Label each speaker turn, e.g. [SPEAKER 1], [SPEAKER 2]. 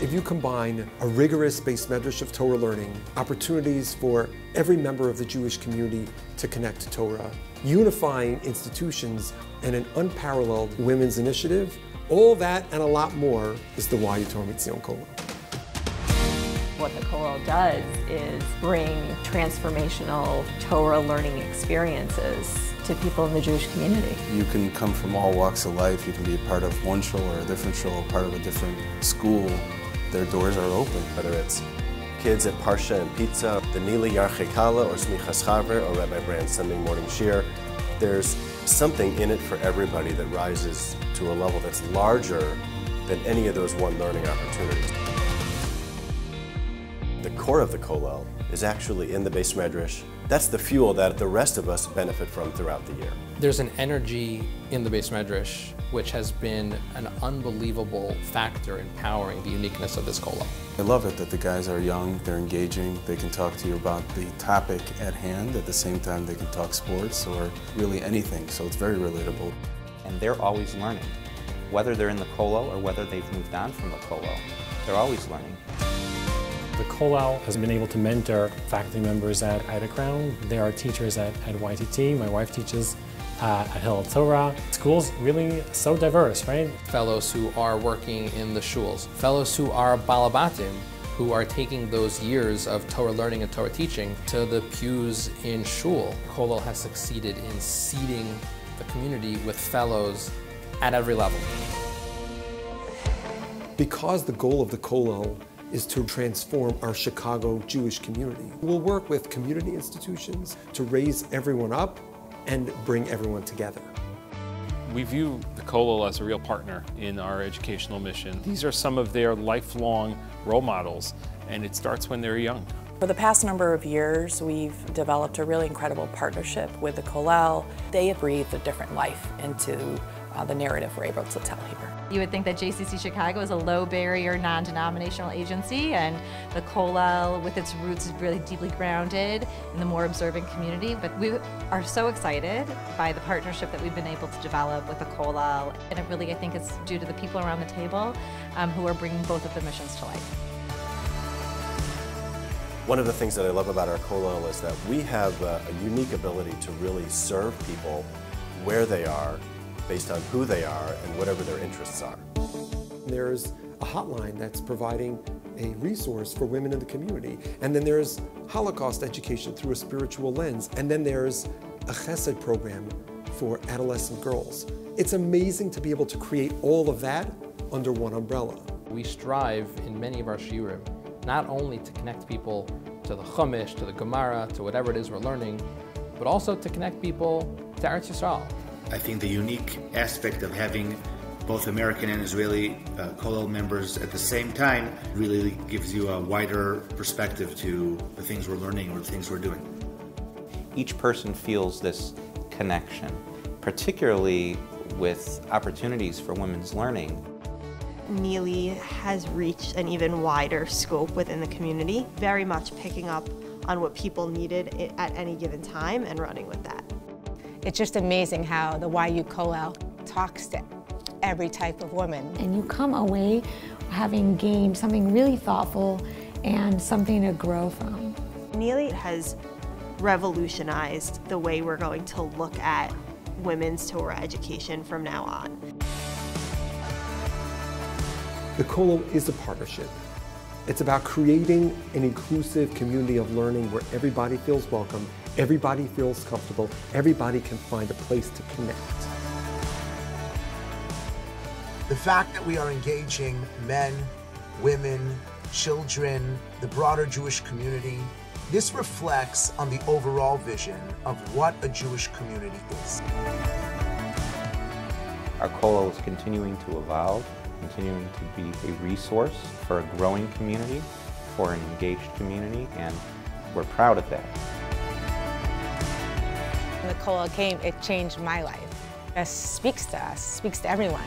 [SPEAKER 1] If you combine a rigorous base medrash of Torah learning, opportunities for every member of the Jewish community to connect to Torah, unifying institutions, and an unparalleled women's initiative, all that and a lot more is the Torah Mitzion Kollel.
[SPEAKER 2] What the Kollel does is bring transformational Torah learning experiences to people in the Jewish community.
[SPEAKER 3] You can come from all walks of life. You can be a part of one shul or a different shul, part of a different school. Their doors are open.
[SPEAKER 4] Whether it's kids at Parsha and Pizza, the Nili Yarchei Kala or Smichas Chaver or Rabbi Brand's Sunday morning shir, there's something in it for everybody that rises to a level that's larger than any of those one learning opportunities. The core of the Kollel is actually in the base medrash. That's the fuel that the rest of us benefit from throughout the year.
[SPEAKER 5] There's an energy in the base medrash which has been an unbelievable factor in powering the uniqueness of this Kollel.
[SPEAKER 3] I love it that the guys are young, they're engaging, they can talk to you about the topic at hand. At the same time, they can talk sports or really anything, so it's very relatable.
[SPEAKER 6] And they're always learning. Whether they're in the Kollel or whether they've moved on from the Kollel, they're always learning.
[SPEAKER 7] The Kollel has been able to mentor faculty members at Ida Crown. There are teachers at YTT. My wife teaches at Hillel Torah. School's really so diverse, right?
[SPEAKER 5] Fellows who are working in the shuls, fellows who are balabatim, who are taking those years of Torah learning and Torah teaching to the pews in shul. Kollel has succeeded in seeding the community with fellows at every level.
[SPEAKER 1] Because the goal of the Kollel is to transform our Chicago Jewish community, we'll work with community institutions to raise everyone up and bring everyone together.
[SPEAKER 8] We view the Kollel as a real partner in our educational mission. These are some of their lifelong role models, and it starts when they're young.
[SPEAKER 9] For the past number of years, we've developed a really incredible partnership with the Kollel. They have breathed a different life into the narrative we're able to tell here.
[SPEAKER 10] You would think that JCC Chicago is a low-barrier, non-denominational agency, and the Kollel, with its roots, is really deeply grounded in the more observant community. But we are so excited by the partnership that we've been able to develop with the Kollel, and it really, I think, is due to the people around the table who are bringing both of the missions to life.
[SPEAKER 4] One of the things that I love about our Kollel is that we have a unique ability to really serve people where they are, based on who they are and whatever their interests are.
[SPEAKER 1] There's a hotline that's providing a resource for women in the community. And then there's Holocaust education through a spiritual lens. And then there's a chesed program for adolescent girls. It's amazing to be able to create all of that under one umbrella.
[SPEAKER 5] We strive in many of our shiurim not only to connect people to the Chumash, to the Gemara, to whatever it is we're learning, but also to connect people to Eretz Yisrael.
[SPEAKER 11] I think the unique aspect of having both American and Israeli Kollel members at the same time really gives you a wider perspective to the things we're learning or the things we're doing.
[SPEAKER 6] Each person feels this connection, particularly with opportunities for women's learning.
[SPEAKER 12] Nili has reached an even wider scope within the community, very much picking up on what people needed at any given time and running with that.
[SPEAKER 13] It's just amazing how the YU Kollel talks to every type of woman.
[SPEAKER 14] And you come away having gained something really thoughtful and something to grow from.
[SPEAKER 12] Nili has revolutionized the way we're going to look at women's Torah education from now on.
[SPEAKER 1] The Kollel is a partnership. It's about creating an inclusive community of learning where everybody feels welcome, everybody feels comfortable, everybody can find a place to connect.
[SPEAKER 15] The fact that we are engaging men, women, children, the broader Jewish community, this reflects on the overall vision of what a Jewish community is.
[SPEAKER 6] Our Kollel is continuing to evolve, continuing to be a resource for a growing community, for an engaged community, and we're proud of that.
[SPEAKER 13] When the Kollel came, it changed my life. It speaks to us, speaks to everyone.